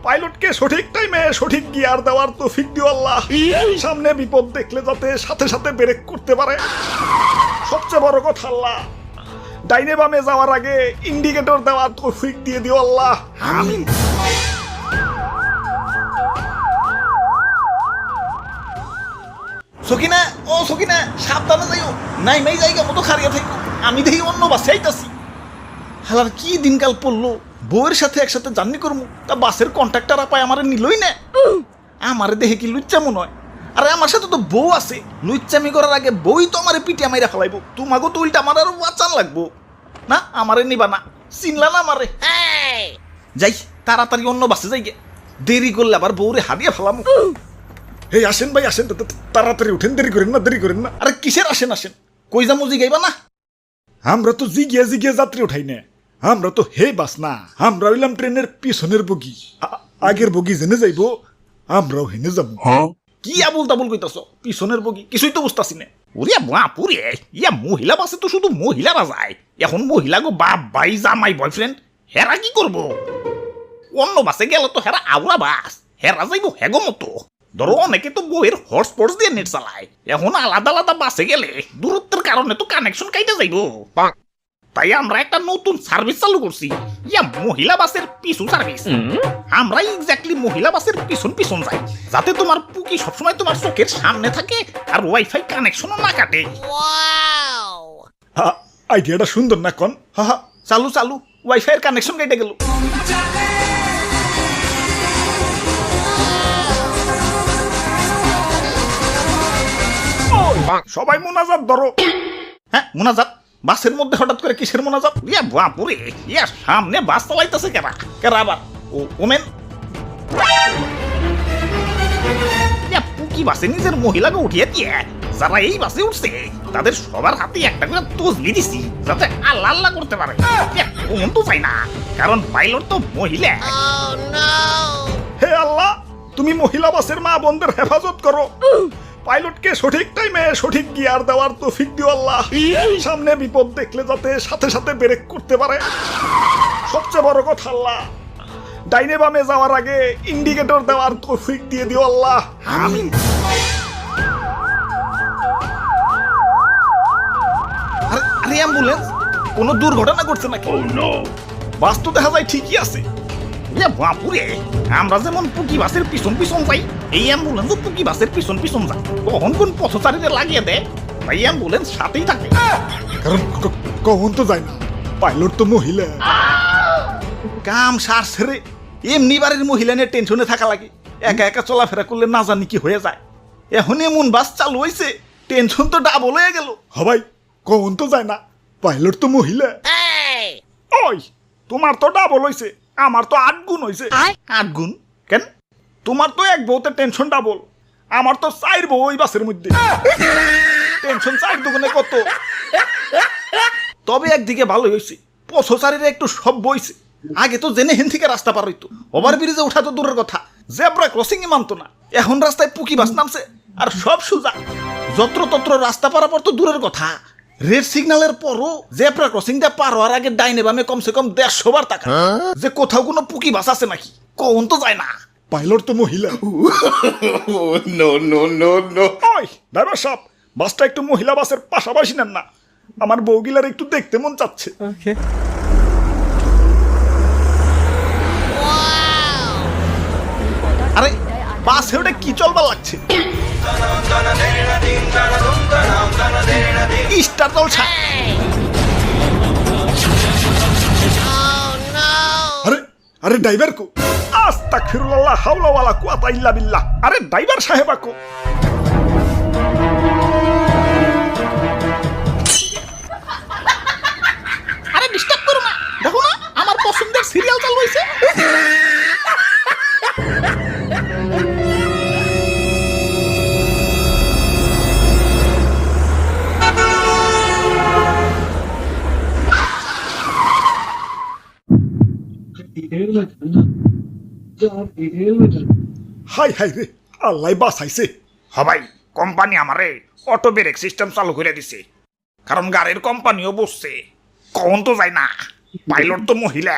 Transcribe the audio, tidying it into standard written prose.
পাইলটকে সঠিক টাইমে সঠিক গিয়ার দেওয়ার তৌফিক দিও আল্লাহ। সামনে বিপদ দেখলে যাতে সাথে সাথে ব্রেক করতে পারে। সবচেয়ে বড় কথা আল্লাহ, ডাইনে বামে যাওয়ার আগে ইন্ডিকেটর দেওয়ার তৌফিক দিয়ে দিও আল্লাহ। আমিন। সকিনা, ও সকিনা, সাবধানে যাইও, নাই নাই জায়গা মতো খারিয়া থাকো। আমি দেখি অন্য বাসে আইতাছি। হালার কি দিনকাল পড়লো, বউয়ের সাথে একসাথে জার্নি করবো, তা বাসের কন্ট্রাক্টর পায় আমারে নিলই না। আমারে দেখে কি লুচ্চা মনে হয়? আরে আমার সাথে তো বউ আছে, লুচ্চামি করার আগে বউই তো আমারে পিটিয়া মাইরা ফেলাইবো। তোমাকে তো উল্টা আমার আরো বাঁচান লাগবো না, আমারে নিবা না, চিনলা না আমারে। যাই তাড়াতাড়ি অন্য বাসে যাই গে, দেরি করলে আবার বউরে হারিয়ে ফেলামো। এই আসেন ভাই আসেন, তাড়াতাড়ি উঠেন, দেরি করেন না, দেরি করেন না। আরে কিসের আসেন আসেন, কই যামু জিগাইবা না? আমরা তো জিগিয়ে জিগিয়ে যাত্রী উঠাই না, আমরা তো হে বাস না, আমরা হইলাম ট্রেনের পিছনের বগি। আগের বগি জেনে যাইবো, আমরাও হেনে যাবো। কি আবুল তাবুল কইতাছ? পিছনের বগি কিছুই তো বুঝতাছি না। ওরে বাপুরে, ইয়া মহিলা বাসে তো শুধু মহিলারা যায়। এখন মহিলা গো বাপ ভাই জামাই বয়ফ্রেন্ড, হেরা কি করব? অন্য বাসে গেল তো হেরা আউলা বাস, হেরা যাইব হেগো মতো। ধরো অনেকে তো বইয়ের হটস্পট দিয়ে নেট চালায়, এখন আলাদা আলাদা বাসে গেলে দূরত্বের কারণে তো কানেকশন কাইতে যাইব। তাই আমরা একটা নতুন সার্ভিস চালু করছি, ইয়া মহিলা বাসের পিছু সার্ভিস। আমরা এক্স্যাক্টলি মহিলা বাসের পিছন পিছন যাই, যাতে তোমার পুকি সবসময় তোমার চোখের সামনে থাকে আর ওয়াইফাই কানেকশনও না কাটে। আইডিয়াটা সুন্দর না কন? হা হা, চালু চালু, ওয়াইফাই এর কানেকশন কেটে গেল। সবাই মোনাজাত ধরো। হ্যাঁ মোনাজাত? বাসের মধ্যে হঠাৎ করে কিসের মোনাজাত? ইয়া বাপুরে, ইয়া সামনে বাস চালাইতেছে কেরা কেরা আবার? ও ওমেন, ইয়া পুকি বাসে নিজের মহিলাকে উঠিয়ে দিয়ে যারা এই বাসে উঠছে তাদের সবার হাতে একটা করে তসবি দিছি, যাতে আল্লাহ আল্লাহ করতে পারে। ওমন তো চাই না, কারণ পাইলট তো মহিলা। হে আল্লাহ, তুমি মহিলা বাসের মা বোনদের হেফাজত করো। পাইলটকে সঠিক টাইমে সঠিক গিয়ার দেওয়ার তৌফিক দিও আল্লাহ। সামনে বিপদ দেখলে যাতে সাথে সাথে ব্রেক করতে পারে। সবচেয়ে বড় কথা আল্লাহ, ডাইনে বামে যাওয়ার আগে ইন্ডিকেটর দেওয়ার তৌফিক দিয়ে দিও আল্লাহ। আমিন। আরে অ্যাম্বুলেন্স, কোনো দুর্ঘটনা ঘটছে নাকি? বাস তো দেখা যায় ঠিকই আছে। ইয়া বাপুরে, আমরা যেমন পুকি বাসের পিছন পিছন যাই, এই অ্যাম্বুলেন্সও পুকি বাসের পিছন পিছন যায়। কখন কোন পথচারীদের লাগিয়ে দেয়, ভাই অ্যাম্বুলেন্স সাথেই থাকে। কারণ কখন তো যায় না, পাইলট তো মহিলা। কাম সার ছেড়ে এমনি বাড়ির মহিলা নিয়ে টেনশনে থাকা লাগে, একা একা চলাফেরা করলে না জানি কি হয়ে যায়। এখন এমন বাস চালু হয়েছে, টেনশন তো ডাবল হয়ে গেল। হবাই কখন তো যায় না, পাইলট তো মহিলা। ওই তোমার তো ডাবল হইছে, আমার তো 8 গুণ হইছে। 8 গুণ কেন? তোমার তো এক বউতে টেনশন ডাবল, আমার তো 4 বউ ওই বাসের মধ্যে। টেনশন 4 দুগুণে কত? তবে একদিকে ভালো হয়েছে, পথচারীরা একটু সব বইছে। আগে তো জেনে হেন থেকে রাস্তা পার হইতো, ওভার ব্রিজে ওঠা তো দূরের কথা, জেব্রা ক্রসিং এ মানতো না। এখন রাস্তায় পুকি বাস নামছে আর সব সোজা, যত্রতত্র রাস্তা পারাপার তো দূরের কথা। রেড সিগন্যালের পরও জেব্রা ক্রসিংটা পার হওয়ার আগে ডাইনে বামে কমসে কম 150 বার তাকা, যে কোথাও কোনো পুকি বাস আছে নাকি। কোন তো যায় না, পাইলট তো মহিলা। ওই ড্রাইভার সাহেব, বাসটা একটু মহিলা বাসের পাশাপাশি নেন না, আমার বউগিলার একটু দেখতে মন চাচ্ছে। আরে বাসে ওটা কি চলবার লাগছে? স্টার জলসা। আরে আরে ড্রাইভার কো? আস্তাগফিরুল্লাহ হাওলা ওয়ালা কুওয়াতা ইল্লা বিল্লাহ। আরে ড্রাইভার সাহেব কো? আরে ডিস্টার্ব করো না, দেখো না আমার পছন্দের সিরিয়াল চালু হইছে। হাই হাই রে, আল্লাহ বাঁচাইছে। হবাই কোম্পানি আমারে অটো ব্রেক সিস্টেম চালু করে দিছে, কারণ গাড়ির কোম্পানিও বসছে। কখন তো যায় না, পাইলট তো মহিলা।